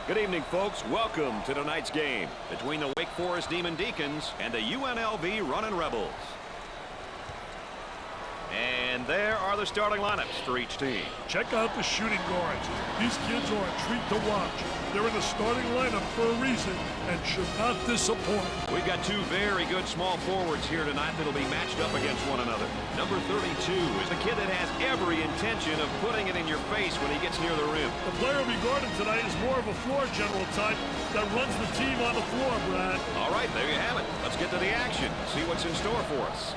Good evening, folks. Welcome to tonight's game between the Wake Forest Demon Deacons and the UNLV Runnin' Rebels. And there are the starting lineups for each team. Check out the shooting guards. These kids are a treat to watch. They're in the starting lineup for a reason and should not disappoint. We've got two very good small forwards here tonight that'll be matched up against one another. Number 32 is the kid that has every intention of putting it in your face when he gets near the rim. The player we guarded tonight is more of a floor general type that runs the team on the floor, Brad. All right, there you have it. Let's get to the action. See what's in store for us.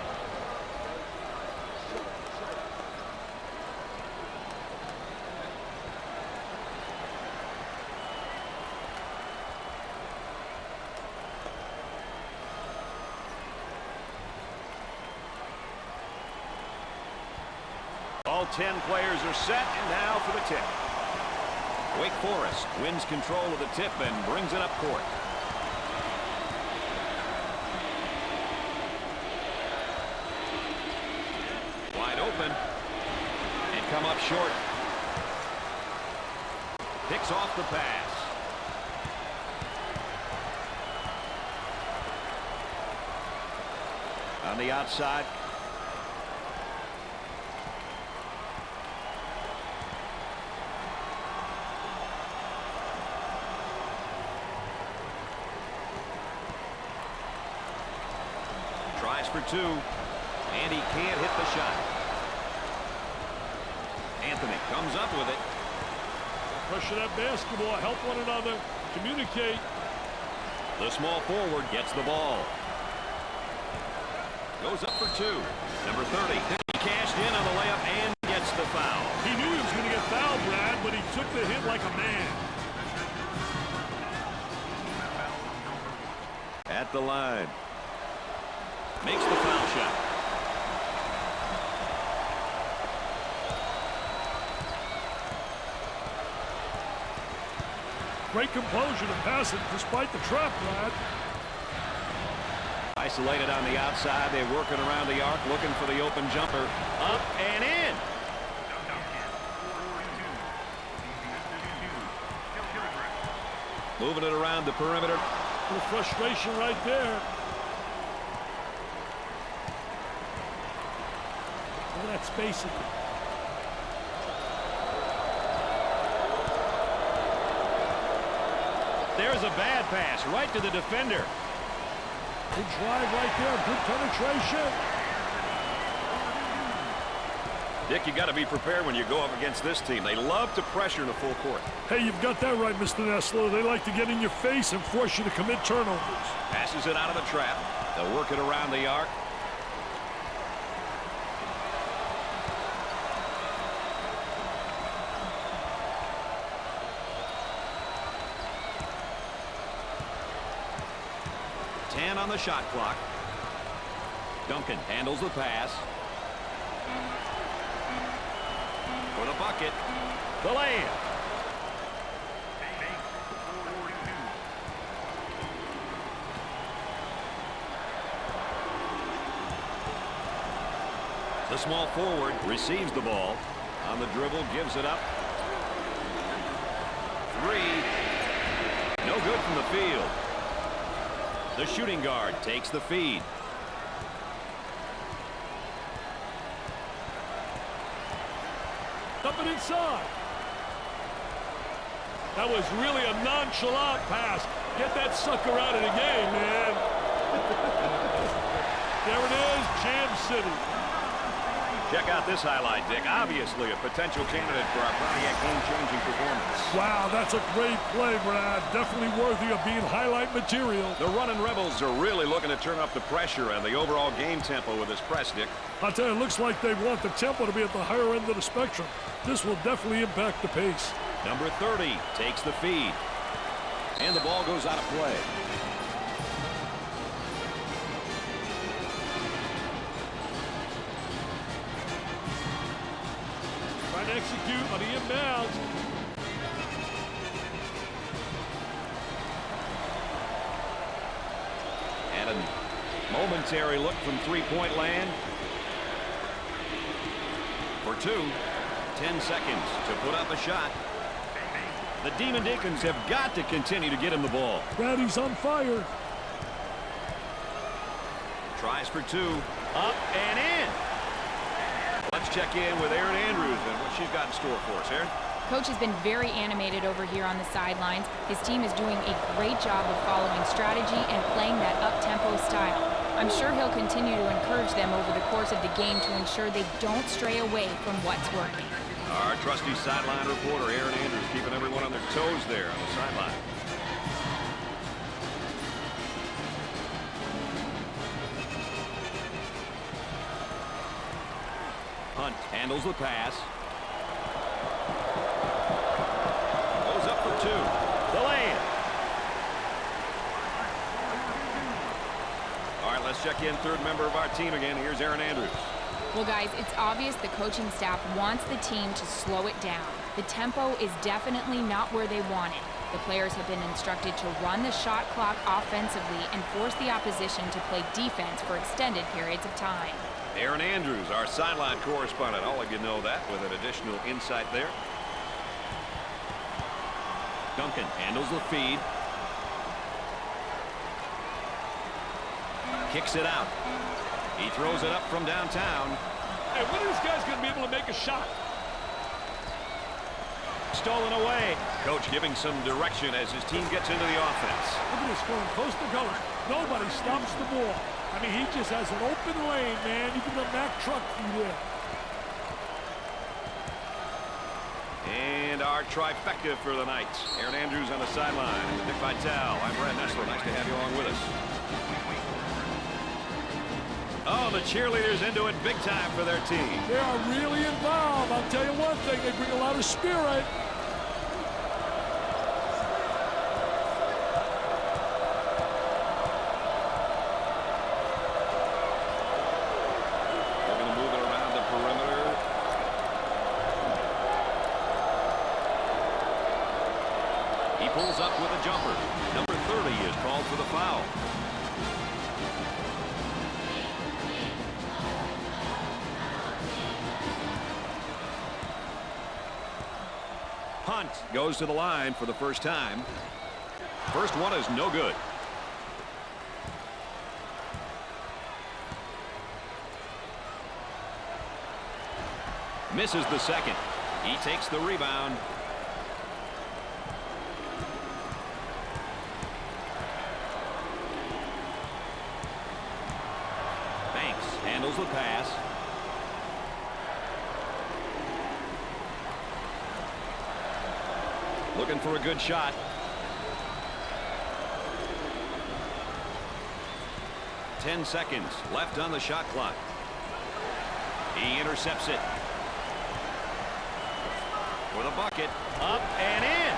All 10 players are set, and now for the tip. Wake Forest wins control of the tip and brings it up court. Wide open. And come up short. Picks off the pass. On the outside. Tries for two, and he can't hit the shot. Anthony comes up with it. Pressure that basketball, help one another, communicate. The small forward gets the ball. Goes up for two. Number 30. He cashed in on the layup and gets the foul. He knew he was going to get fouled, Brad, but he took the hit like a man. At the line. Makes the foul shot. Great composure to pass it despite the trap, Brad. Isolated on the outside. They're working around the arc, looking for the open jumper. Up and in. Moving it around the perimeter. A little frustration right there. Look at that spacing. There's a bad pass right to the defender. Good drive right there. Good penetration. Dick, you got to be prepared when you go up against this team. They love to pressure in the full court. Hey, you've got that right, Mr. Nessler. They like to get in your face and force you to commit turnovers. Passes it out of the trap. They'll work it around the arc. On the shot clock. Duncan handles the pass. For the bucket. The layup. The small forward receives the ball. On the dribble, gives it up. Three. No good from the field. The shooting guard takes the feed. Up and inside. That was really a nonchalant pass. Get that sucker out of the game, man. There it is, Jam City. Check out this highlight, Dick. Obviously a potential candidate for our Pontiac game-changing performance. Wow, that's a great play, Brad. Definitely worthy of being highlight material. The Runnin' Rebels are really looking to turn up the pressure and the overall game tempo with this press, Dick. I'll tell you, it looks like they want the tempo to be at the higher end of the spectrum. This will definitely impact the pace. Number 30 takes the feed. And the ball goes out of play. Trying to execute on the inbounds. And a momentary look from three-point land. For two. 10 seconds to put up a shot. The Demon Deacons have got to continue to get him the ball. Brady's on fire. Tries for two. Up and in. Let's check in with Erin Andrews and what she's got in store for us. Erin? Coach has been very animated over here on the sidelines. His team is doing a great job of following strategy and playing that up-tempo style. I'm sure he'll continue to encourage them over the course of the game to ensure they don't stray away from what's working. Our trusty sideline reporter, Erin Andrews, keeping everyone on their toes there on the sideline. Hunt handles the pass. Goes up for two. The lay-in. All right, let's check in third member of our team again. Here's Erin Andrews. Well, guys, it's obvious the coaching staff wants the team to slow it down. The tempo is definitely not where they want it. The players have been instructed to run the shot clock offensively and force the opposition to play defense for extended periods of time. Erin Andrews, our sideline correspondent. I'll let you know that with an additional insight there. Duncan handles the feed. Kicks it out. He throws it up from downtown. Hey, when are these guys going to be able to make a shot? Stolen away. Coach giving some direction as his team gets into the offense. Look at this, going coast to coast. Nobody stops the ball. I mean, he just has an open lane, man. You can go Mack truck through there. And our trifecta for the night. Erin Andrews on the sideline. Dick Vitale. I'm Brad Nessler. Nice to have you along with us. Oh, the cheerleaders into it big time for their team. They are really involved. I'll tell you one thing, they bring a lot of spirit. They're going to move it around the perimeter. He pulls up with a jumper. Number 30 is called for the foul. Hunt goes to the line for the first time. First one is no good. Misses the second. He takes the rebound. Banks handles the pass. Looking for a good shot. Ten seconds left on the shot clock. He intercepts it. With a bucket. Up and in.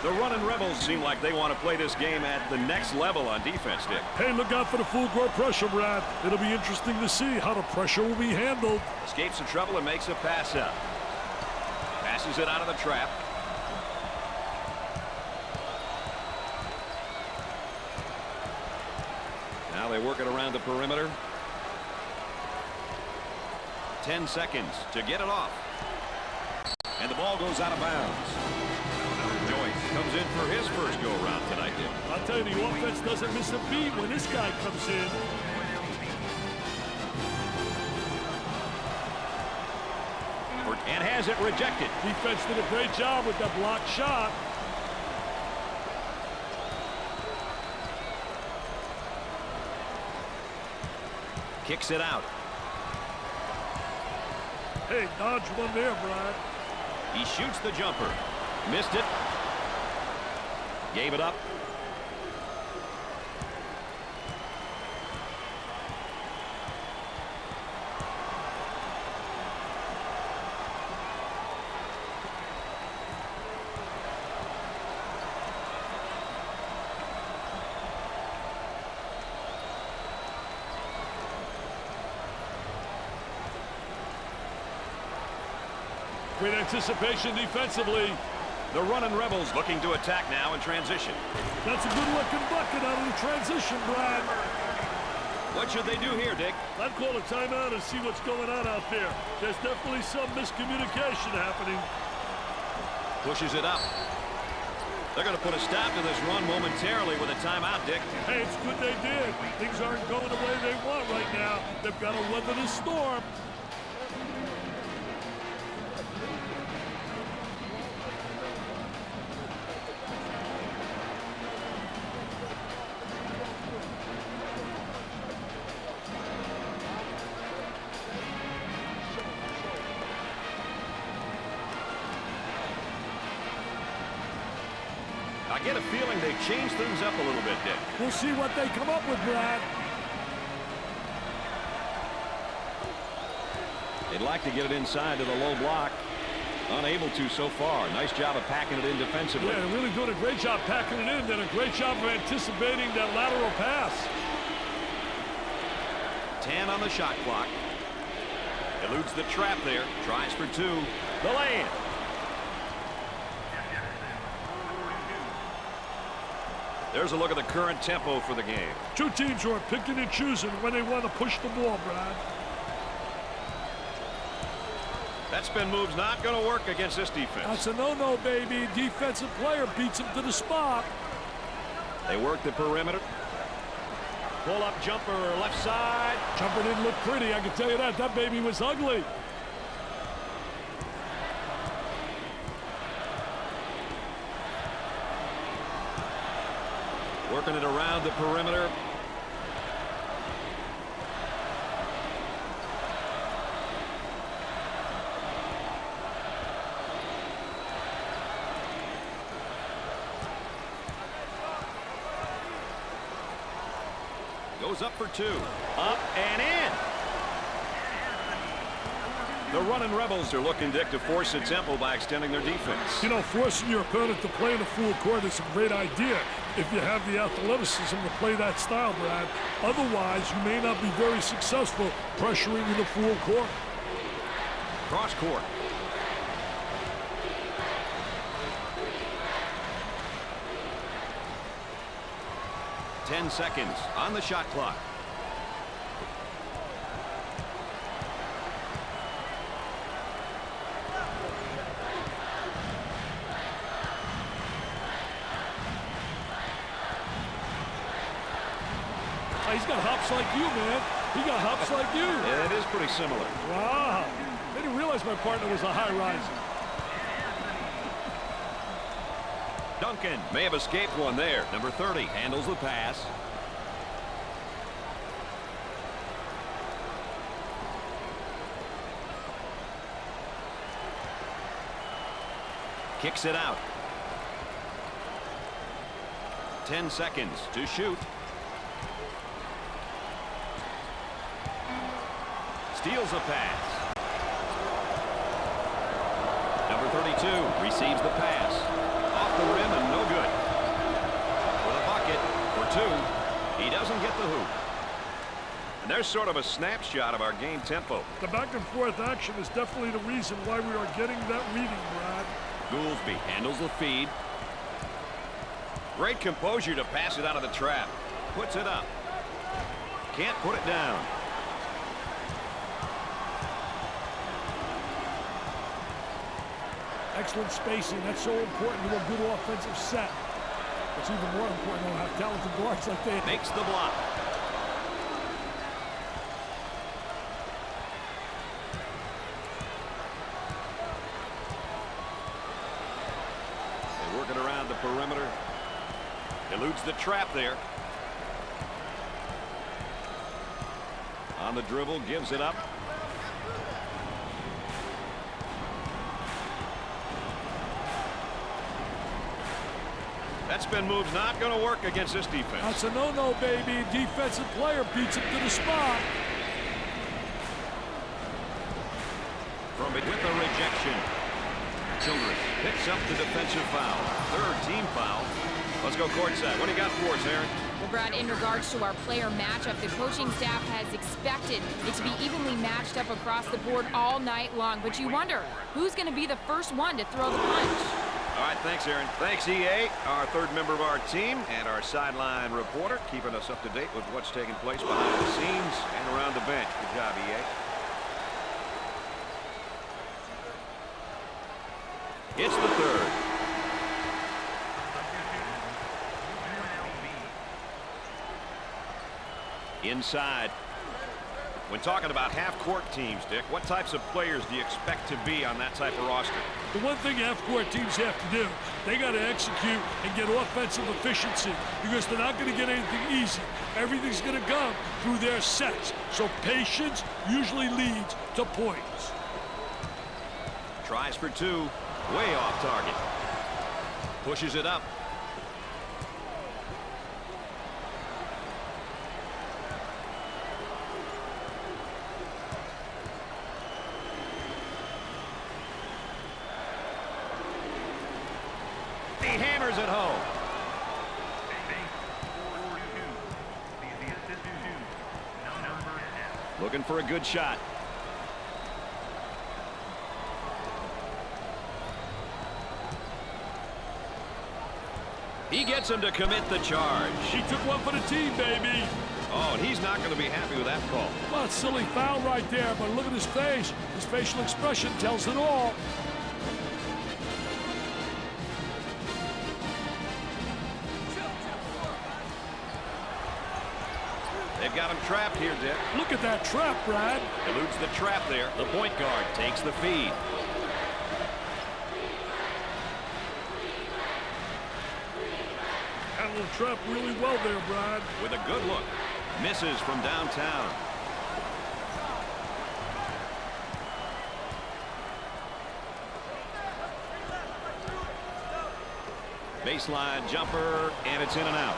The running Rebels seem like they want to play this game at the next level on defense, Dick. Hey, look out for the full court pressure, Brad. It'll be interesting to see how the pressure will be handled. Escapes the trouble and makes a pass up. Passes it out of the trap. Now they work it around the perimeter. 10 seconds to get it off. And the ball goes out of bounds. Joyce comes in for his first go-around tonight. I'll tell you, the offense doesn't miss a beat when this guy comes in. And has it rejected. Defense did a great job with that blocked shot. Kicks it out. Hey, dodge one there, Brad. He shoots the jumper. Missed it. Gave it up. Great anticipation defensively. The running Rebels looking to attack now in transition. That's a good-looking bucket out of the transition, Brad. What should they do here, Dick? I'd call a timeout and see what's going on out there. There's definitely some miscommunication happening. Pushes it up. They're going to put a stop to this run momentarily with a timeout, Dick. Hey, it's good they did. Things aren't going the way they want right now. They've got to weather the storm. I get a feeling they've changed things up a little bit, Dick. We'll see what they come up with, Brad. They'd like to get it inside to the low block. Unable to so far. Nice job of packing it in defensively. Yeah, they're really doing a great job packing it in. Then a great job of anticipating that lateral pass. 10 on the shot clock. Eludes the trap there. Tries for 2. The lay-in. There's a look at the current tempo for the game. Two teams who are picking and choosing when they want to push the ball, Brad. That spin move's not going to work against this defense. That's a no-no, baby. Defensive player beats him to the spot. They work the perimeter. Pull-up jumper left side. Jumper didn't look pretty, I can tell you that. That baby was ugly. Working it around the perimeter. Goes up for 2. Up and in. The running Rebels are looking, Dick, to force a tempo by extending their defense. You know, forcing your opponent to play in the full court is a great idea if you have the athleticism to play that style, Brad. Otherwise, you may not be very successful pressuring in the full court. Cross court. Ten seconds on the shot clock. He's got hops like you, man. He got hops like you. Yeah, it is pretty similar. Wow. I didn't realize my partner was a high riser. Duncan may have escaped one there. Number 30 handles the pass. Kicks it out. 10 seconds to shoot. Steals a pass. Number 32 receives the pass. Off the rim and no good. With a bucket for 2. He doesn't get the hoop. And there's sort of a snapshot of our game tempo. The back and forth action is definitely the reason why we are getting that reading, Brad. Goolsby handles the feed. Great composure to pass it out of the trap. Puts it up. Can't put it down. Excellent spacing. That's so important to a good offensive set. It's even more important to have talented guards like they have. Makes the block. They work it around the perimeter. Eludes the trap there. On the dribble, gives it up. That spin move's not going to work against this defense. That's a no-no, baby. Defensive player beats him to the spot. From it with a rejection. Childress picks up the defensive foul. Third team foul. Let's go courtside. What do you got for us, Aaron? Well, Brad, in regards to our player matchup, the coaching staff has expected it to be evenly matched up across the board all night long. But you wonder, who's going to be the first one to throw the punch? All right, thanks, Aaron. Thanks, EA, our third member of our team, and our sideline reporter, keeping us up to date with what's taking place behind the scenes and around the bench. Good job, EA. It's the third. Inside. When talking about half-court teams, Dick, what types of players do you expect to be on that type of roster? The one thing half-court teams have to do, they got to execute and get offensive efficiency because they're not going to get anything easy. Everything's going to come through their sets. So patience usually leads to points. Tries for two. Way off target. Pushes it up. He hammers it home. Looking for a good shot. He gets him to commit the charge. He took one for the team, baby. Oh, and he's not going to be happy with that call. Well, it's a silly foul right there, but look at his face. His facial expression tells it all. They've got him trapped here, Dick. Look at that trap, Brad. Eludes the trap there. The point guard takes the feed. Handled the trap really well there, Brad. With a good look. Misses from downtown. Baseline jumper, and it's in and out.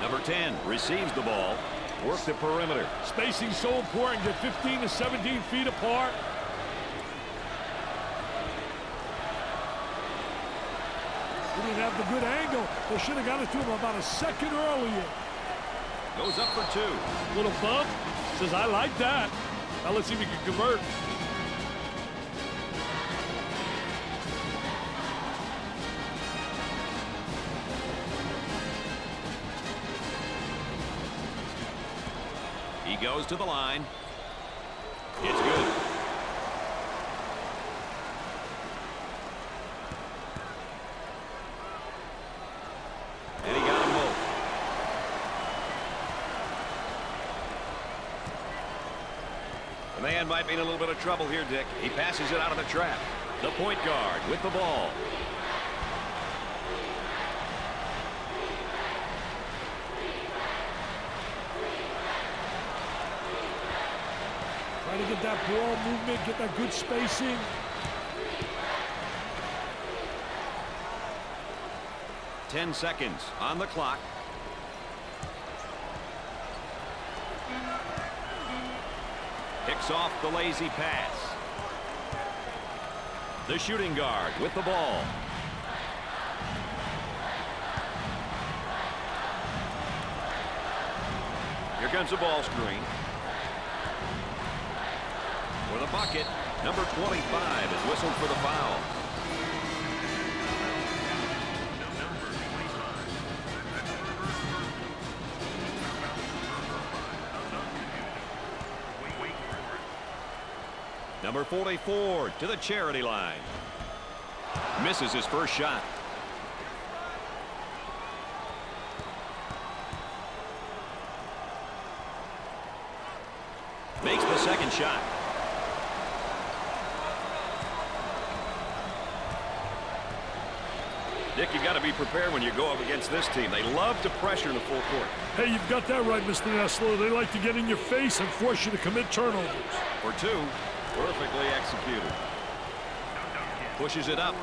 Number 10 receives the ball. Work the perimeter. Spacing so important. Get 15 to 17 feet apart. He didn't have the good angle. They should have got it to him about a second earlier. Goes up for two. Little bump. Says, I like that. Now let's see if he can convert. He goes to the line. It's good. And he got them both. The man might be in a little bit of trouble here, Dick. He passes it out of the trap. The point guard with the ball. Trying to get that ball movement, get that good spacing. Ten seconds on the clock. Picks off the lazy pass. The shooting guard with the ball. Here comes the ball screen. For the bucket, number 25 is whistled for the foul. Number 44 to the charity line. Misses his first shot. Makes the second shot. Dick, you got to be prepared when you go up against this team. They love to pressure in the full court. Hey, you've got that right, Mr. Nessler. They like to get in your face and force you to commit turnovers. For two, perfectly executed. Pushes it up.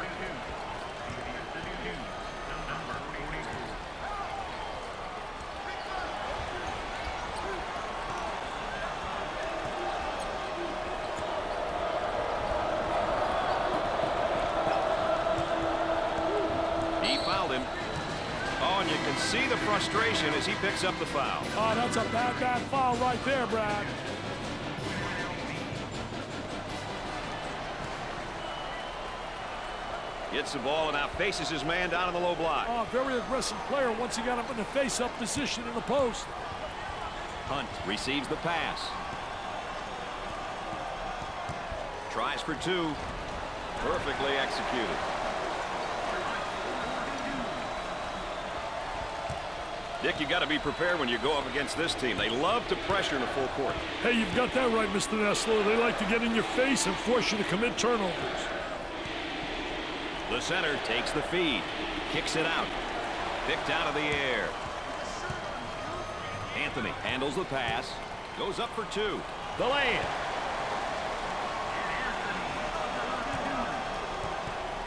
see the frustration as he picks up the foul. Oh, that's a bad foul right there, Brad. Gets the ball and now faces his man down in the low block. Oh, very aggressive player once he got up in the face-up position in the post. Hunt receives the pass. Tries for two. Perfectly executed. Dick, you got to be prepared when you go up against this team. They love to pressure in the full court. Hey, you've got that right, Mr. Nessler. They like to get in your face and force you to commit turnovers. The center takes the feed. Kicks it out. Picked out of the air. Anthony handles the pass. Goes up for two. The lay-in.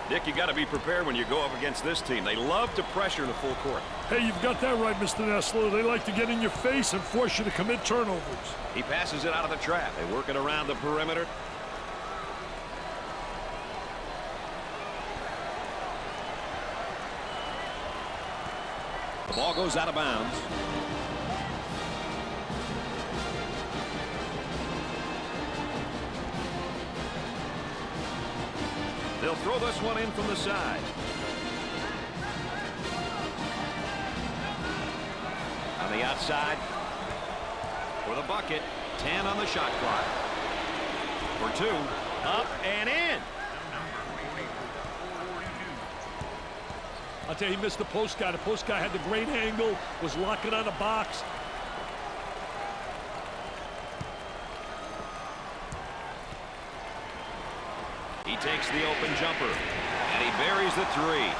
Dick, you got to be prepared when you go up against this team. They love to pressure in the full court. Hey, you've got that right, Mr. Nessler. They like to get in your face and force you to commit turnovers. He passes it out of the trap. They work it around the perimeter. The ball goes out of bounds. They'll throw this one in from the side. On the outside for the bucket. 10 on the shot clock. For two. Up and in. I'll tell you, he missed the post guy. The post guy had the great angle, was locking on the box. He takes the open jumper, and he buries the three.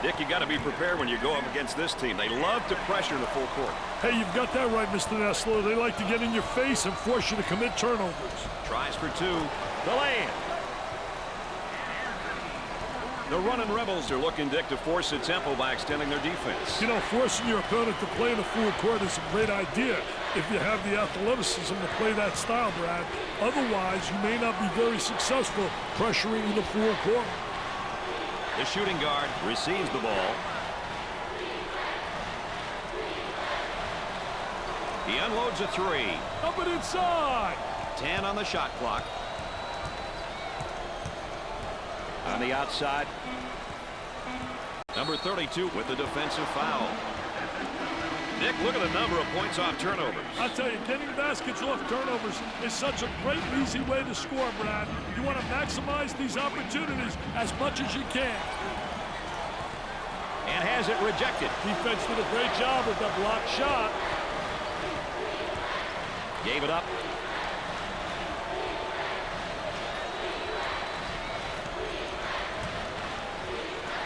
Dick, you got to be prepared when you go up against this team. They love to pressure in the full court. Hey, you've got that right, Mr. Nessler. They like to get in your face and force you to commit turnovers. Tries for two. The lay-in. The running Rebels are looking, Dick, to force the tempo by extending their defense. You know, forcing your opponent to play in the full court is a great idea if you have the athleticism to play that style, Brad. Otherwise, you may not be very successful pressuring in the full court. The shooting guard receives the ball. He unloads a three. Up and inside. 10 on the shot clock. On the outside, number 32 with the defensive foul. Nick, look at the number of points off turnovers. I tell you, getting baskets off turnovers is such a great and easy way to score, Brad. You want to maximize these opportunities as much as you can. And has it rejected. Defense did a great job with that blocked shot. Gave it up.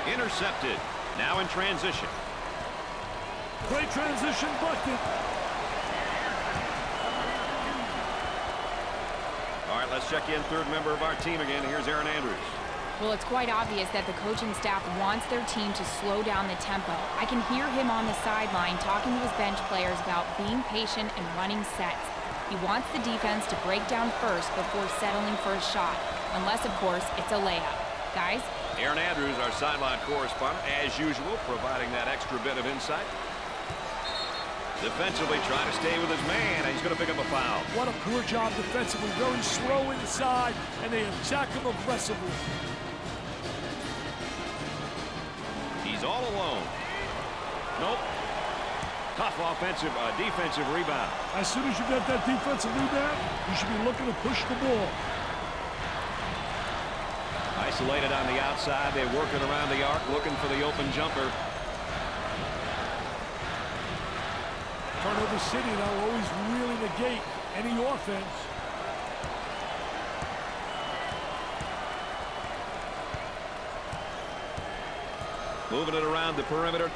Intercepted. Now in transition. Great transition bucket. All right, let's check in third member of our team again. Here's Aaron Andrews. Well, it's quite obvious that the coaching staff wants their team to slow down the tempo. I can hear him on the sideline talking to his bench players about being patient and running sets. He wants the defense to break down first before settling for a shot, unless, of course, it's a layup. Guys? Aaron Andrews, our sideline correspondent, as usual, providing that extra bit of insight. Defensively trying to stay with his man, and he's going to pick up a foul. What a poor job defensively. Very slow inside, and they attack him aggressively. He's all alone. Nope. Tough defensive rebound. As soon as you get that defensive rebound, you should be looking to push the ball. Isolated on the outside. They're working around the arc, looking for the open jumper. Turnover City, they'll always really negate any offense. Moving it around the perimeter.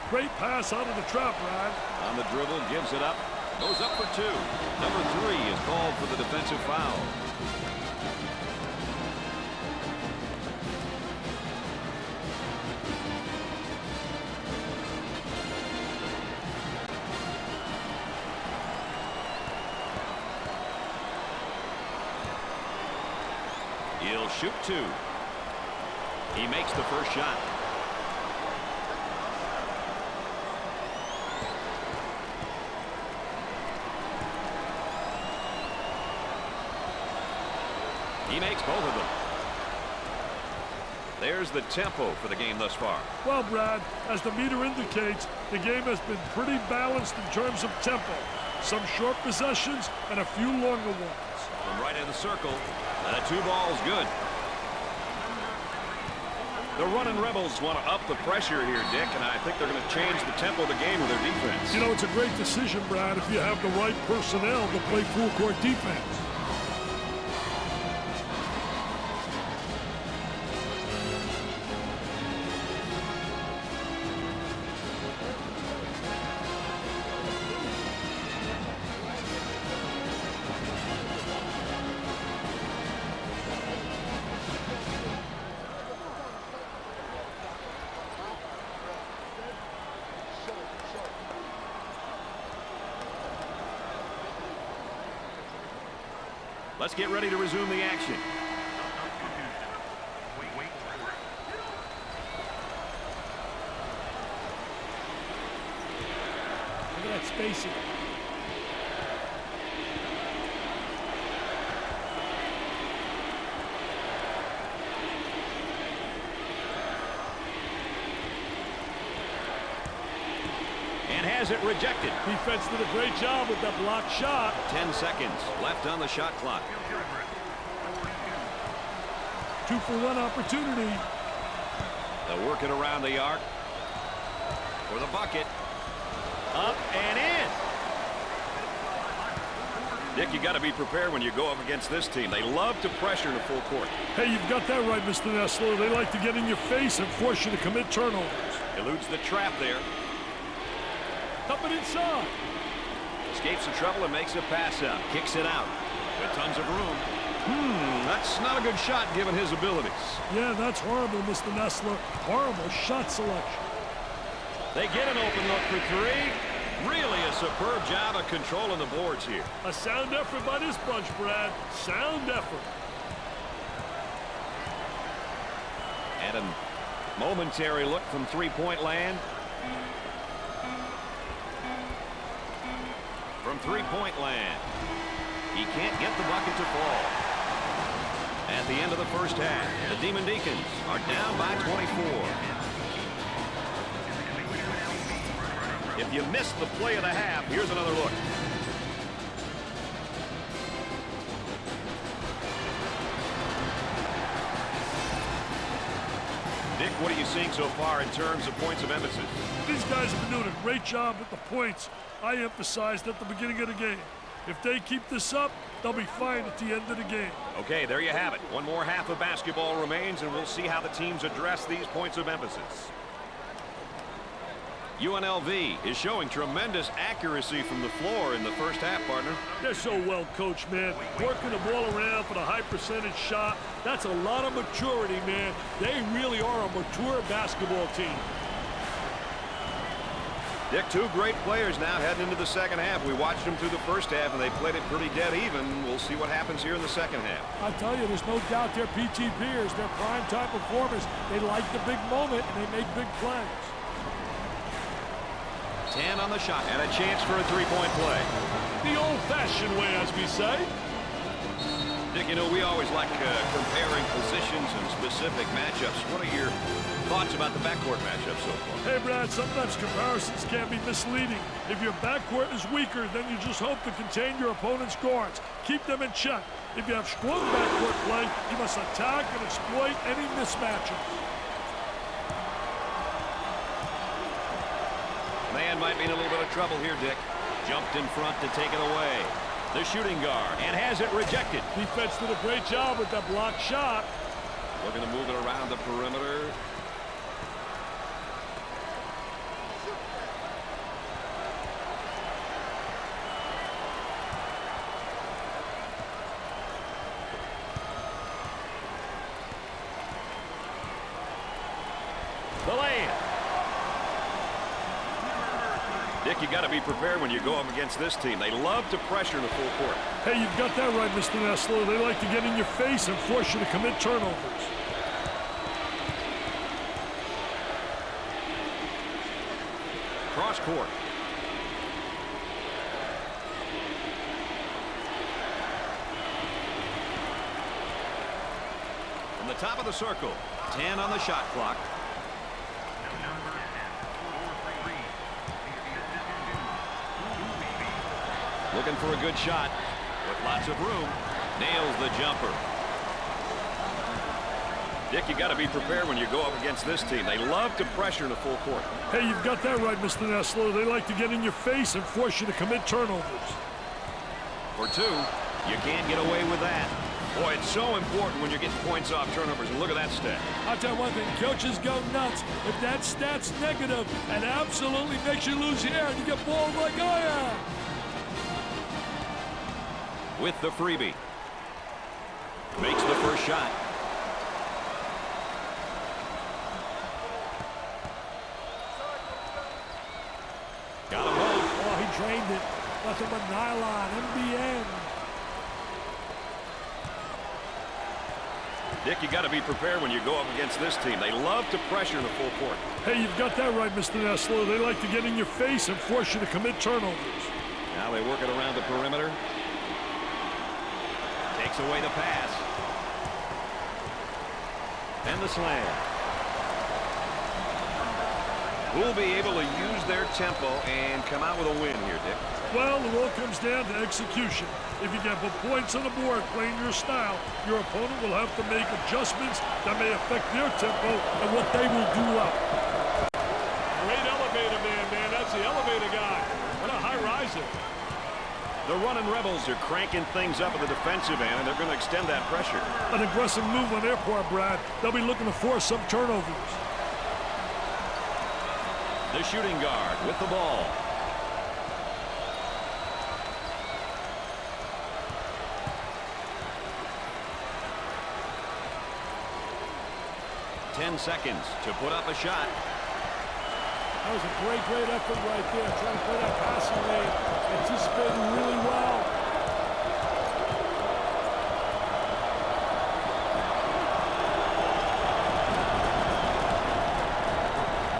Great pass out of the trap, Brad. On the dribble, gives it up. Goes up for two. Number 3 is called for the defensive foul. shoot two. He makes the first shot. He makes both of them. There's the tempo for the game thus far. Well, Brad, as the meter indicates, the game has been pretty balanced in terms of tempo. Some short possessions and a few longer ones. From right in the circle, and a two ball is good. The running Rebels want to up the pressure here, Dick, and I think they're going to change the tempo of the game with their defense. You know, it's a great decision, Brad, if you have the right personnel to play full-court defense. Let's get ready to resume the action. Look at that spacing. And has it rejected. Defense did a great job with that blocked shot. 10 seconds left on the shot clock. 2-for-1 opportunity. They'll work it around the arc. For the bucket. Up and in. Dick, you got to be prepared when you go up against this team. They love to pressure to full court. Hey, you've got that right, Mr. Nessler. They like to get in your face and force you to commit turnovers. Eludes the trap there. Up and inside. Escapes the trouble and makes a pass out. Kicks it out. With tons of room. That's not a good shot given his abilities. Yeah, that's horrible, Mr. Nessler. Horrible shot selection. They get an open look for three. Really a superb job of controlling the boards here. A sound effort by this bunch, Brad. Sound effort. And a momentary look from three-point land. From three-point land. He can't get the bucket to fall. At the end of the first half, the Demon Deacons are down by 24. If you missed the play of the half, here's another look. Dick, what are you seeing so far in terms of points of emphasis? These guys have been doing a great job with the points I emphasized at the beginning of the game. If they keep this up, they'll be fine at the end of the game. Okay, there you have it. One more half of basketball remains, and we'll see how the teams address these points of emphasis. UNLV is showing tremendous accuracy from the floor in the first half, partner. They're so well coached, man. Working the ball around for the high percentage shot. That's a lot of maturity, man. They really are a mature basketball team. Dick, two great players now heading into the second half. We watched them through the first half, and they played it pretty dead even. We'll see what happens here in the second half. I tell you, there's no doubt they're PT peers. They're prime-time performers. They like the big moment, and they make big plays. 10 on the shot, and a chance for a three-point play. The old-fashioned way, as we say. Dick, you know, we always like comparing positions and specific matchups. What are your thoughts about the backcourt matchup so far? Hey, Brad, sometimes comparisons can be misleading. If your backcourt is weaker, then you just hope to contain your opponent's guards. Keep them in check. If you have strong backcourt play, you must attack and exploit any mismatches. Man might be in a little bit of trouble here, Dick. Jumped in front to take it away. The shooting guard, and has it rejected. Defense did a great job with that blocked shot. Looking to move it around the perimeter. The lay-in. Dick, you got to be prepared when you go up against this team. They love to pressure in the full court. Hey, you've got that right, Mr. Nessler. They like to get in your face and force you to commit turnovers. Cross court. From the top of the circle, 10 on the shot clock. Looking for a good shot with lots of room. Nails the jumper. Dick, you got to be prepared when you go up against this team. They love to pressure in the full court. Hey, you've got that right, Mr. Nessler. They like to get in your face and force you to commit turnovers. For two, you can't get away with that. Boy, it's so important when you're getting points off turnovers, and look at that stat. I'll tell you one thing, coaches go nuts. If that stat's negative, it absolutely makes you lose your air, and you get balled like I am. With the freebie. Makes the first shot. Got them both. Oh, he drained it. Nothing but nylon, MBN. Dick, you got to be prepared when you go up against this team. They love to pressure in the full court. Hey, you've got that right, Mr. Nessler. They like to get in your face and force you to commit turnovers. Now they work it around the perimeter. Takes away the pass. And the slam. Who'll be able to use their tempo and come out with a win here, Dick? Well, it all comes down to execution. If you can put points on the board playing your style, your opponent will have to make adjustments that may affect their tempo and what they will do up. Great elevator man. That's the elevator guy. What a high riser. The running Rebels are cranking things up at the defensive end, and they're going to extend that pressure. An aggressive move on their part, Brad. They'll be looking to force some turnovers. The shooting guard with the ball. Ten seconds to put up a shot. That was a great effort right there. Trying to play that passing lane. Anticipating really well.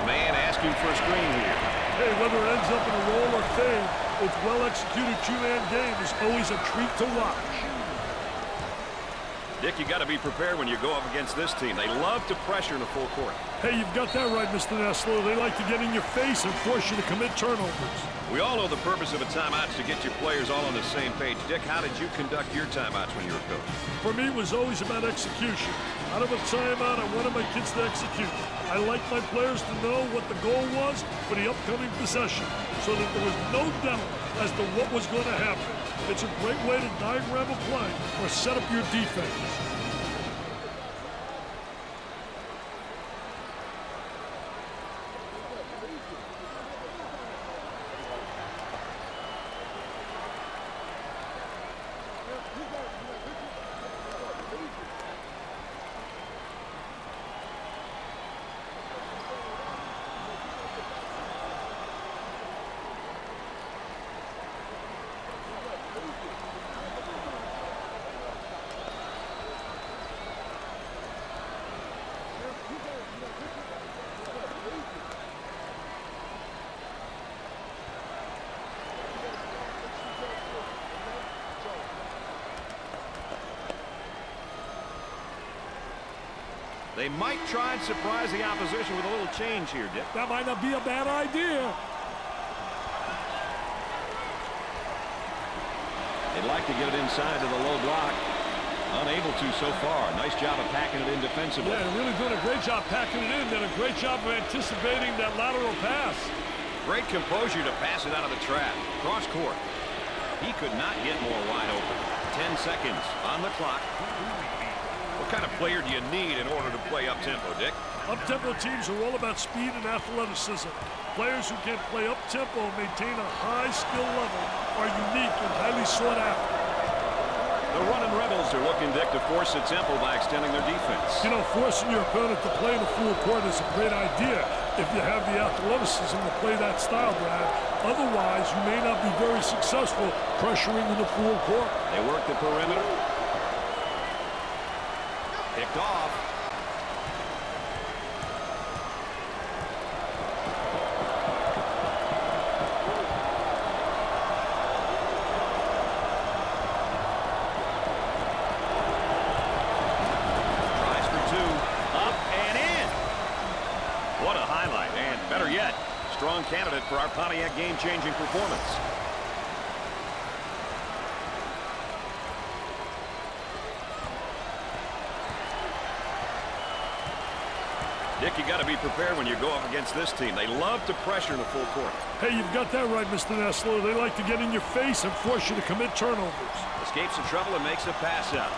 Man asking for a screen here. Hey, whether it ends up in a roll or fade, its well-executed two-man game is always a treat to watch. Dick, you got to be prepared when you go up against this team. They love to pressure in the full court. Hey, you've got that right, Mr. Nessler. They like to get in your face and force you to commit turnovers. We all know the purpose of a timeout is to get your players all on the same page. Dick, how did you conduct your timeouts when you were coach? For me, it was always about execution. Out of a timeout, I wanted my kids to execute. I like my players to know what the goal was for the upcoming possession so that there was no doubt as to what was going to happen. It's a great way to diagram a play or set up your defense. They might try and surprise the opposition with a little change here, Dick. That might not be a bad idea. They'd like to get it inside to the low block. Unable to so far. Nice job of packing it in defensively. Yeah, really doing a great job packing it in. Did a great job of anticipating that lateral pass. Great composure to pass it out of the trap. Cross court. He could not get more wide open. 10 seconds on the clock. What kind of player do you need in order to play up-tempo, Dick? Up-tempo teams are all about speed and athleticism. Players who can play up-tempo and maintain a high skill level are unique and highly sought after. The running Rebels are looking, Dick, to force the tempo by extending their defense. You know, forcing your opponent to play in the full court is a great idea, if you have the athleticism to play that style, Brad. Otherwise, you may not be very successful pressuring in the full court. They work the perimeter. Picked off. Tries for two. Up and in. What a highlight. And better yet, strong candidate for our Pontiac game-changing performance. Dick, you got to be prepared when you go up against this team. They love to pressure in the full court. Hey, you've got that right, Mr. Nessler. They like to get in your face and force you to commit turnovers. Escapes the trouble and makes a pass out.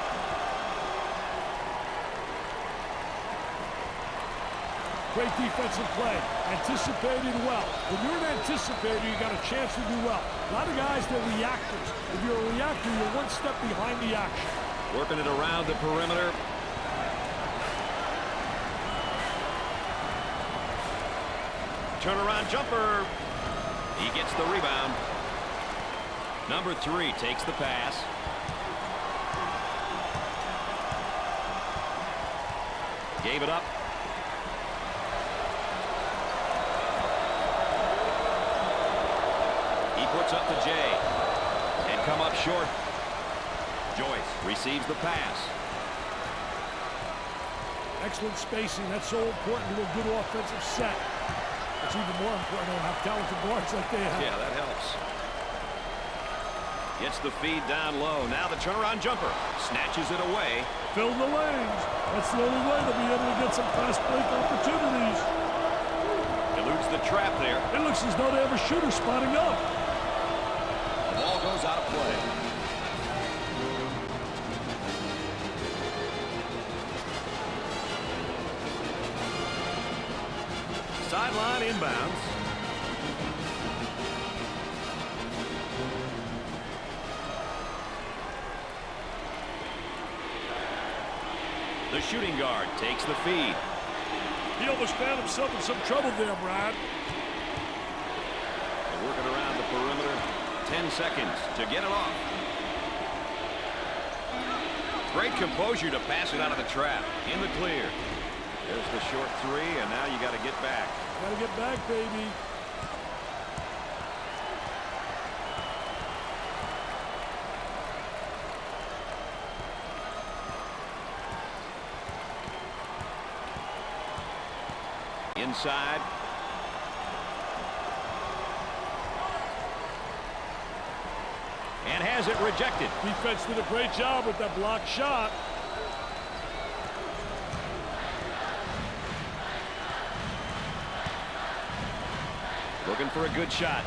Great defensive play. Anticipated well. When you're an anticipator, you got a chance to do well. A lot of guys, they're reactors. If you're a reactor, you're one step behind the action. Working it around the perimeter. Turnaround jumper. He gets the rebound. Number 3 takes the pass. Gave it up. He puts up the J. And come up short. Joyce receives the pass. Excellent spacing. That's so important to a good offensive set. It's even more important to have talented guards like they have. Yeah, that helps. Gets the feed down low. Now the turnaround jumper. Snatches it away. Fill the lanes. That's the only way to be able to get some fast break opportunities. Eludes the trap there. It looks as though they have a shooter spotting up. The ball goes out of play. Sideline inbounds. The shooting guard takes the feed. He almost found himself in some trouble there, Brad. They're working around the perimeter. 10 seconds to get it off. Great composure to pass it out of the trap. In the clear. There's the short 3, and now you got to get back. Got to get back, baby. Inside. And has it rejected. Defense did a great job with that blocked shot. Looking for a good shot.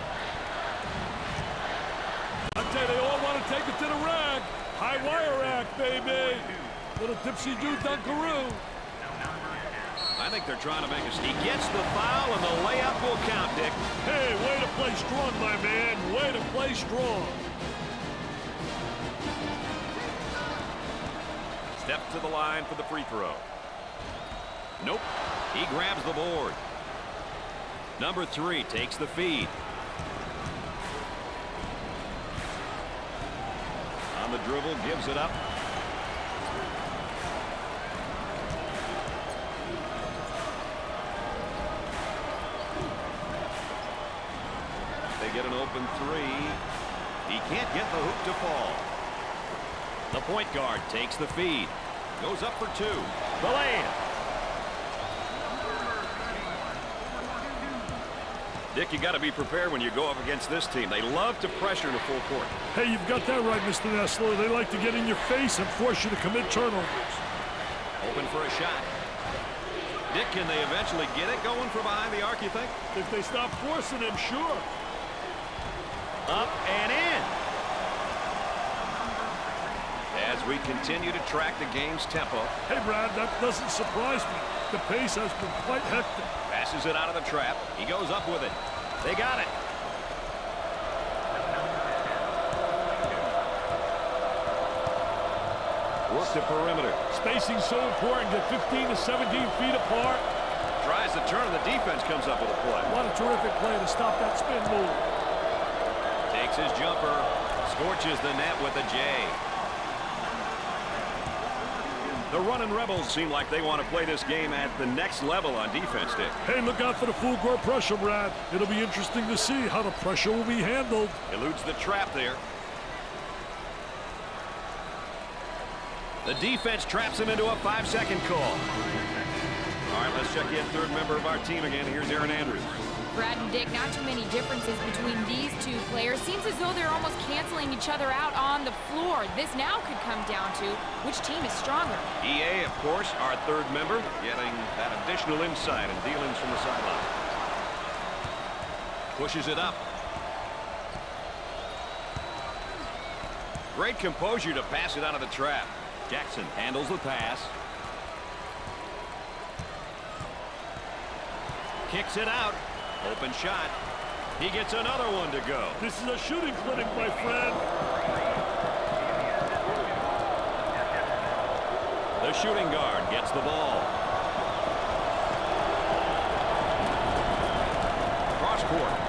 I tell you, they all want to take it to the rack. High wire rack, baby. Little dipsy-do dunkaroo. I think they're trying to make us. He gets the foul, and the layup will count, Dick. Hey, way to play strong, my man. Way to play strong. Step to the line for the free throw. Nope. He grabs the board. Number 3 takes the feed. On the dribble, gives it up. They get an open 3. He can't get the hoop to fall. The point guard takes the feed. Goes up for 2. The lay-in. Dick, you got to be prepared when you go up against this team. They love to pressure in a full court. Hey, you've got that right, Mr. Nessler. They like to get in your face and force you to commit turnovers. Open for a shot. Dick, can they eventually get it going from behind the arc, you think? If they stop forcing him, sure. Up and in. As we continue to track the game's tempo. Hey, Brad, that doesn't surprise me. The pace has been quite hectic. Passes it out of the trap. He goes up with it. They got it. Work the perimeter. Spacing so important. Get 15 to 17 feet apart. Tries to turn the defense comes up with a play. What a terrific play to stop that spin move. Takes his jumper, scorches the net with a J. The running Rebels seem like they want to play this game at the next level on defense, Dick. Hey, look out for the full court pressure, Brad. It'll be interesting to see how the pressure will be handled. Eludes the trap there. The defense traps him into a 5-second call. All right, let's check in third member of our team again. Here's Aaron Andrews. Brad and Dick, not too many differences between these two players. Seems as though they're almost canceling each other out on the floor. This now could come down to which team is stronger. EA, of course, our third member, getting that additional insight and dealings from the sideline. Pushes it up. Great composure to pass it out of the trap. Jackson handles the pass. Kicks it out. Open shot. He gets another one to go. This is a shooting clinic, my friend. The shooting guard gets the ball. Cross court.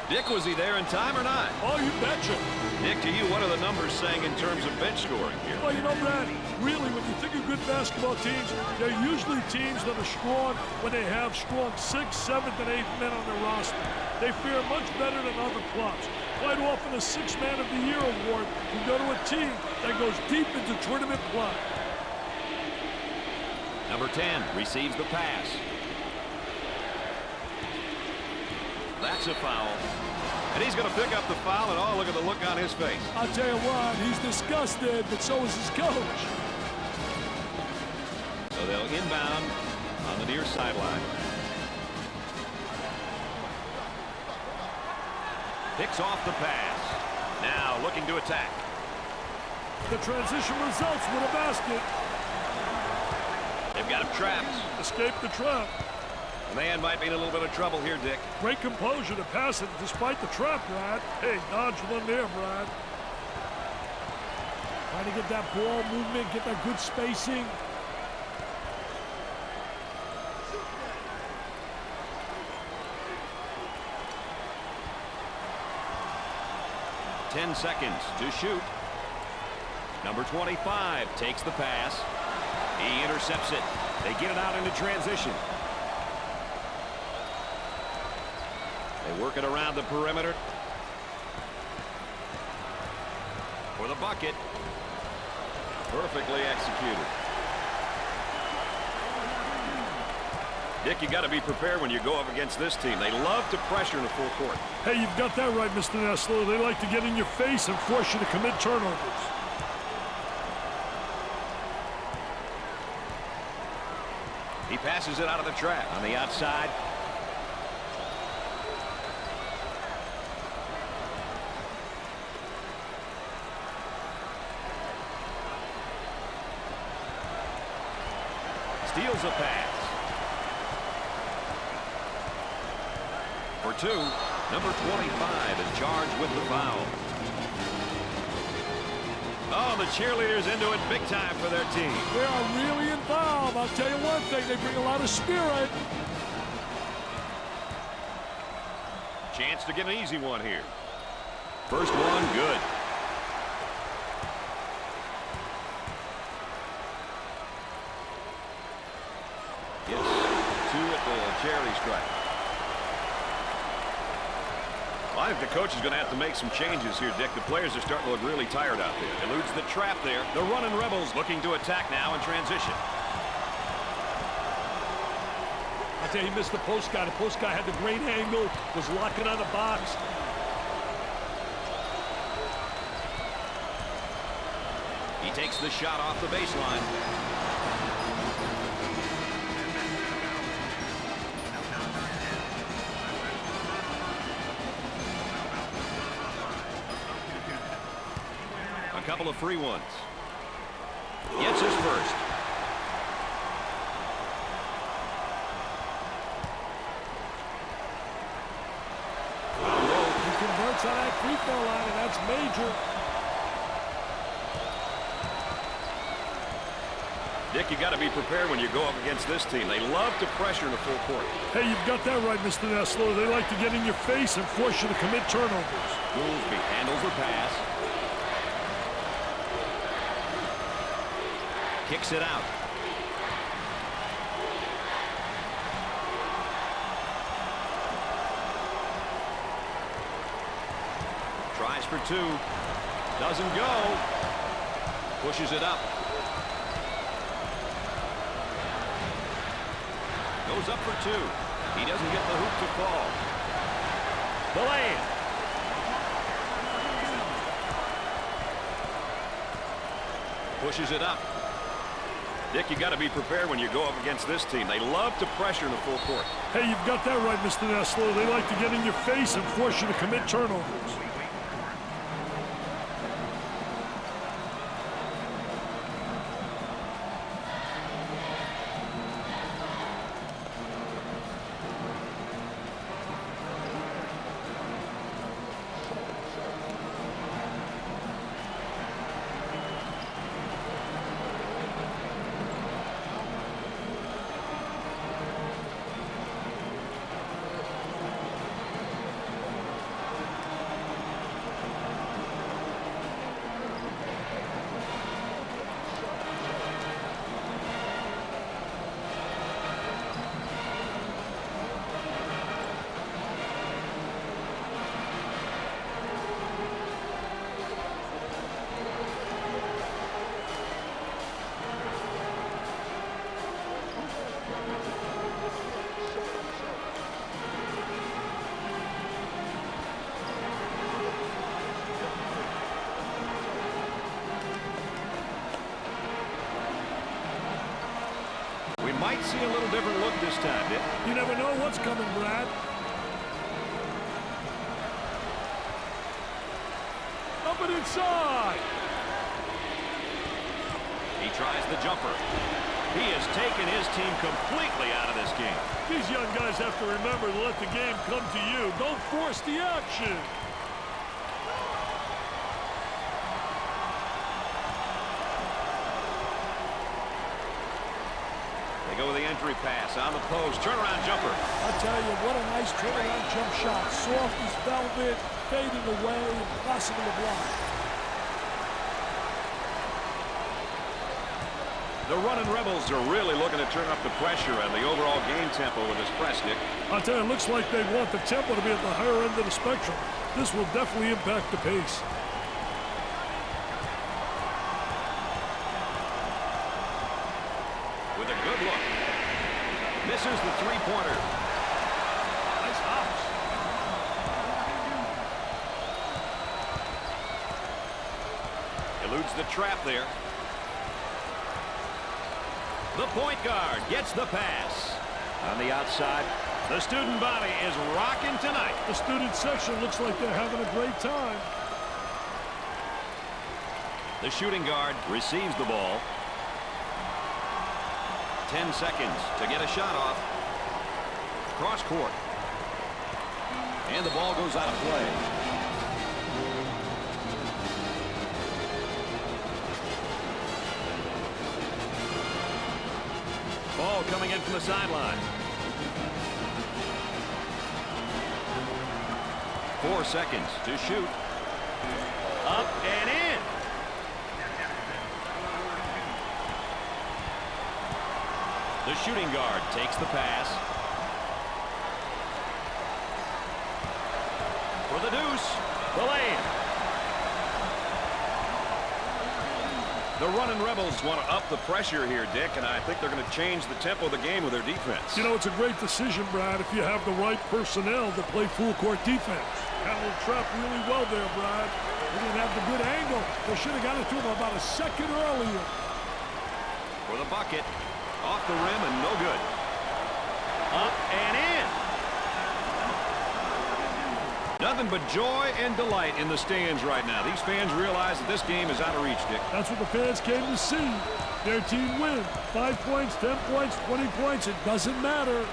Dick, was he there in time or not? Oh, you betcha. Dick, to you, what are the numbers saying in terms of bench scoring here? Well, you know, Brad, really, when you think of good basketball teams, they're usually teams that are strong when they have strong 6th, 7th, and 8th men on their roster. They fare much better than other clubs. Quite often, a 6th Man of the Year award can go to a team that goes deep into tournament play. Number 10 receives the pass. That's a foul. And he's going to pick up the foul, and oh, look at the look on his face. I'll tell you what, he's disgusted, but so is his coach. So they'll inbound on the near sideline. Picks off the pass. Now looking to attack. The transition results with a basket. They've got him trapped. Escape the trap. The man might be in a little bit of trouble here, Dick. Great composure to pass it despite the trap, Brad. Hey, dodge one there, Brad. Trying to get that ball movement, get that good spacing. Ten seconds to shoot. Number 25 takes the pass. He intercepts it. They get it out into transition. They work it around the perimeter. For the bucket. Perfectly executed. Dick, you got to be prepared when you go up against this team. They love to pressure in the full court. Hey, you've got that right, Mr. Nessler. They like to get in your face and force you to commit turnovers. He passes it out of the trap on the outside. Steals a pass. For two, number 25 is charged with the foul. Oh, the cheerleaders into it big time for their team. They are really involved. I'll tell you one thing, they bring a lot of spirit. Chance to get an easy one here. First one, good. Yes, two at the charity stripe. Well, I think the coach is going to have to make some changes here, Dick. The players are starting to look really tired out there. Eludes the trap there. The running Rebels looking to attack now in transition. I'll tell you, he missed the post guy. The post guy had the great angle, was locking on the box. He takes the shot off the baseline. A couple of free ones. Gets his first. points on that free throw line, and that's major. Dick, you got to be prepared when you go up against this team. They love to pressure in the full court. Hey, you've got that right, Mr. Nessler. They like to get in your face and force you to commit turnovers. Goolsby handles the pass. Kicks it out. Tries for two. Doesn't go. Pushes it up. Goes up for two. He doesn't get the hoop to fall. The lane. Pushes it up. Dick, you got to be prepared when you go up against this team. They love to pressure in the full court. Hey, you've got that right, Mr. Nessler. They like to get in your face and force you to commit turnovers. Might see a little different look this time, Dick. You never know what's coming, Brad. Up and inside. He tries the jumper. He has taken his team completely out of this game. These young guys have to remember to let the game come to you. Don't force the action. Go with the entry pass on the post. Turnaround jumper. I'll tell you, what a nice turnaround jump shot. Soft as velvet, fading away, impossible to block. The running Rebels are really looking to turn up the pressure and the overall game tempo with this press, Dick. I'll tell you, it looks like they want the tempo to be at the higher end of the spectrum. This will definitely impact the pace. With a good look. Misses the three-pointer. Nice hops. Eludes the trap there. The point guard gets the pass. On the outside, the student body is rocking tonight. The student section looks like they're having a great time. The shooting guard receives the ball. 10 seconds to get a shot off. Cross court. And the ball goes out of play. Ball coming in from the sideline. 4 seconds to shoot. Up and in. The shooting guard takes the pass. For the deuce. The lane. The running Rebels want to up the pressure here, Dick, and I think they're going to change the tempo of the game with their defense. You know, it's a great decision, Brad, if you have the right personnel to play full-court defense. Handled the trap really well there, Brad. They didn't have the good angle. They should have got it to him about a second earlier. For the bucket. Off the rim and no good. Up and in. Nothing but joy and delight in the stands right now. These fans realize that this game is out of reach, Dick. That's what the fans came to see. Their team win. 5 points, 10 points, 20 points. It doesn't matter.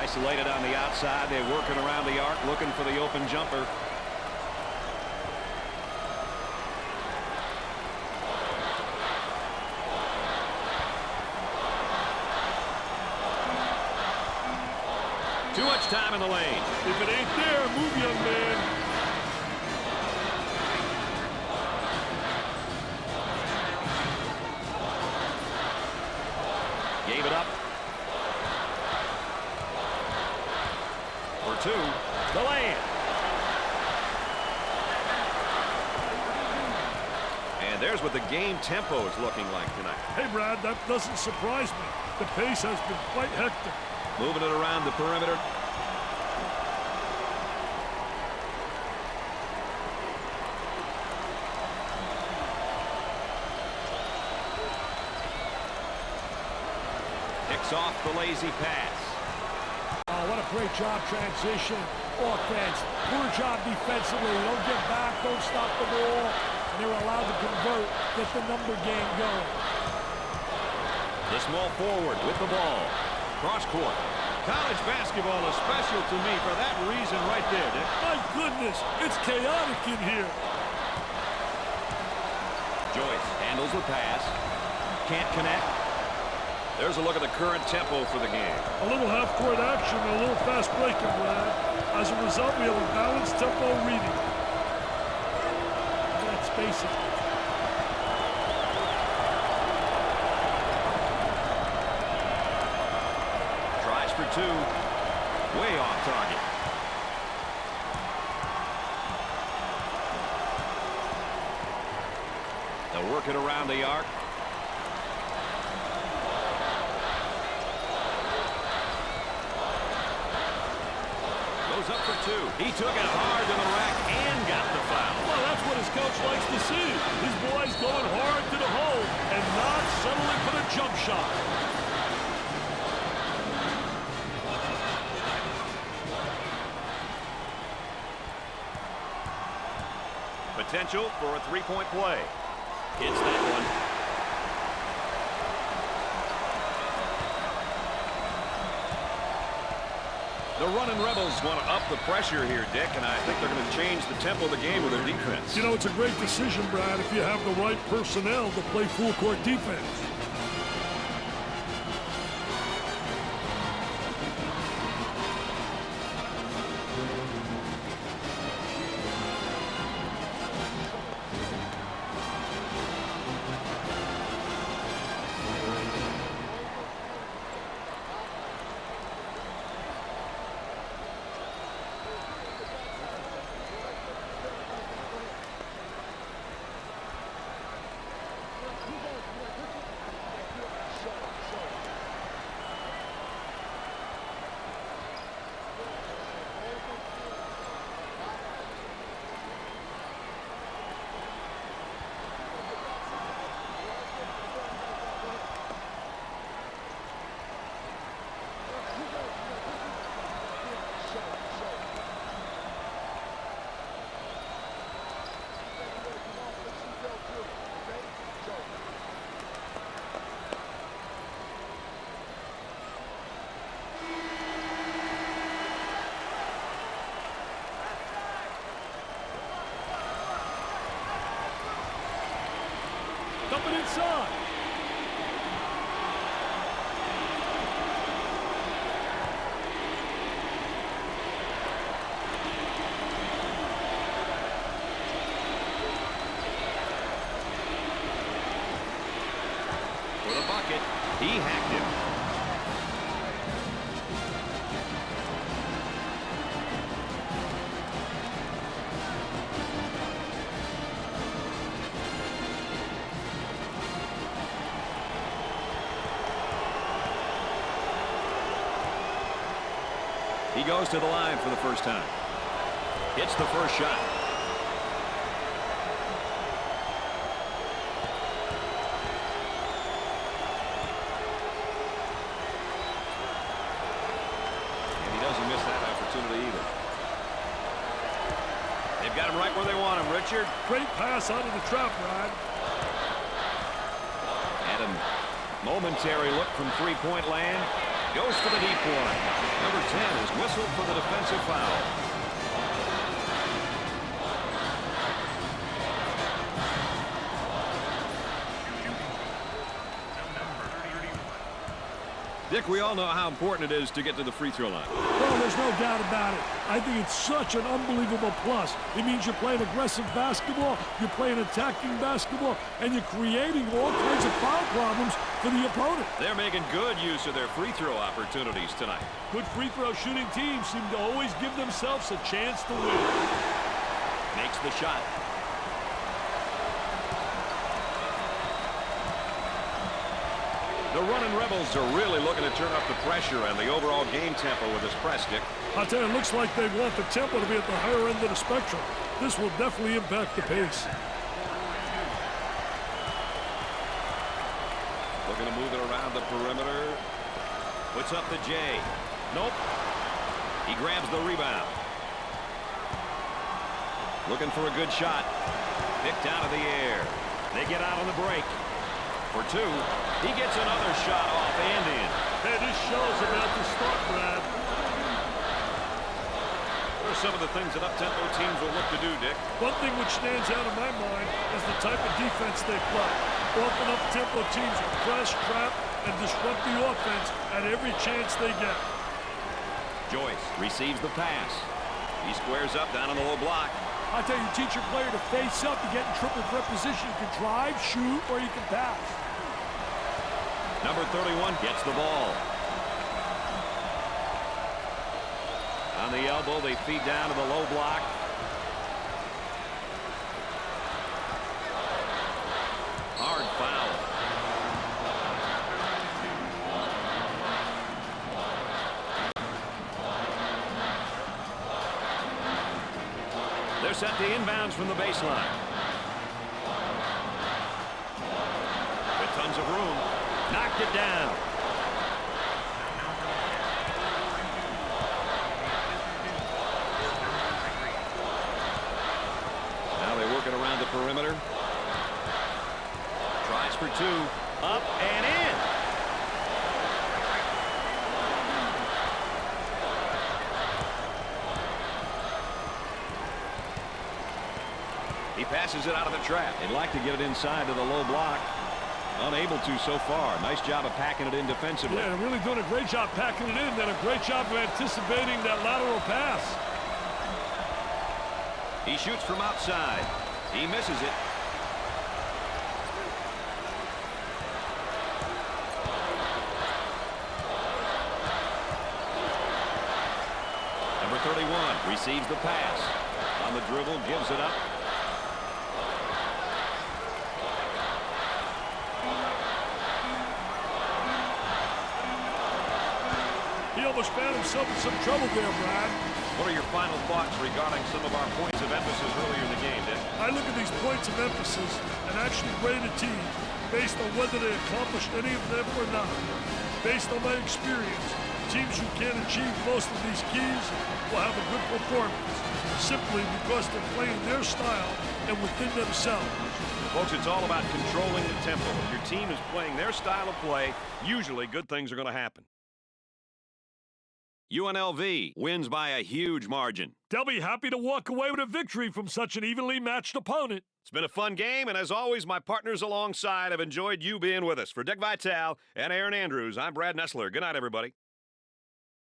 Isolated on the outside. They're working around the arc, looking for the open jumper. Too much time in the lane. If it ain't there, move, young man. Gave it up. For two. The lane. And there's what the game tempo is looking like tonight. Hey, Brad, that doesn't surprise me. The pace has been quite hectic. Moving it around the perimeter. Picks off the lazy pass. Oh, what a great job transition. Offense. Poor job defensively. Don't get back. Don't stop the ball. And they're allowed to convert. Get the number game going. The small forward with the ball. Cross court. College basketball is special to me for that reason right there, Dick. My goodness, it's chaotic in here. Joyce handles the pass. Can't connect. There's a look at the current tempo for the game. A little half-court action, a little fast breaking, Brad. As a result, we have a balanced tempo reading. That's basic. For two. Way off target. They'll work it around the arc. Goes up for two. He took it hard to the rack and got the foul. Well, that's what his coach likes to see. His boys going hard to the hole and not settling for the jump shot. Potential for a three-point play. Hits that one. The running Rebels want to up the pressure here, Dick, and I think they're going to change the tempo of the game with their defense. You know, it's a great decision, Brad, if you have the right personnel to play full-court defense. Dumping inside. For the bucket, he hacked him. He goes to the line for the first time. Hits the first shot. And he doesn't miss that opportunity either. They've got him right where they want him, Richard. Great pass out of the trap, Rod. And a momentary look from three-point land. Goes for the deep one. Number 10 is whistled for the defensive foul. Dick, we all know how important it is to get to the free throw line. Well, there's no doubt about it. I think it's such an unbelievable plus. It means you're playing aggressive basketball, you're playing attacking basketball, and you're creating all kinds of foul problems for the opponent. They're making good use of their free throw opportunities tonight. Good free throw shooting teams seem to always give themselves a chance to win. Makes the shot. The running Rebels are really looking to turn up the pressure and the overall game tempo with this press, Dick. I'll tell you, it looks like they want the tempo to be at the higher end of the spectrum. This will definitely impact the pace. Looking to move it around the perimeter. Puts up the J. Nope. He grabs the rebound. Looking for a good shot. Picked out of the air. They get out on the break. For two. He gets another shot off and in. Hey, this show's about to start, Brad. What are some of the things that up-tempo teams will look to do, Dick? One thing which stands out in my mind is the type of defense they play. Often up-tempo teams press, trap, and disrupt the offense at every chance they get. Joyce receives the pass. He squares up down on the low block. I tell you, teach your player to face up. You get in triple threat position. You can drive, shoot, or you can pass. Number 31 gets the ball. On the elbow, they feed down to the low block. Hard foul. They're set to inbounds from the baseline. With tons of room. Knocked it down. Now they're working around the perimeter. Tries for two. Up and in. He passes it out of the trap. They'd like to get it inside to the low block. Unable to so far. Nice job of packing it in defensively. Yeah, they're really doing a great job packing it in. Then a great job of anticipating that lateral pass. He shoots from outside. He misses it. Number 31 receives the pass. On the dribble, gives it up. He almost found himself in some trouble there, Brad. What are your final thoughts regarding some of our points of emphasis earlier in the game, Dick? I look at these points of emphasis and actually grade a team based on whether they accomplished any of them or not. Based on my experience, teams who can't achieve most of these keys will have a good performance, simply because they're playing their style and within themselves. Folks, it's all about controlling the tempo. If your team is playing their style of play, usually good things are going to happen. UNLV wins by a huge margin. They'll be happy to walk away with a victory from such an evenly matched opponent. It's been a fun game, and as always, my partners alongside have enjoyed you being with us. For Dick Vitale and Aaron Andrews, I'm Brad Nessler. Good night, everybody.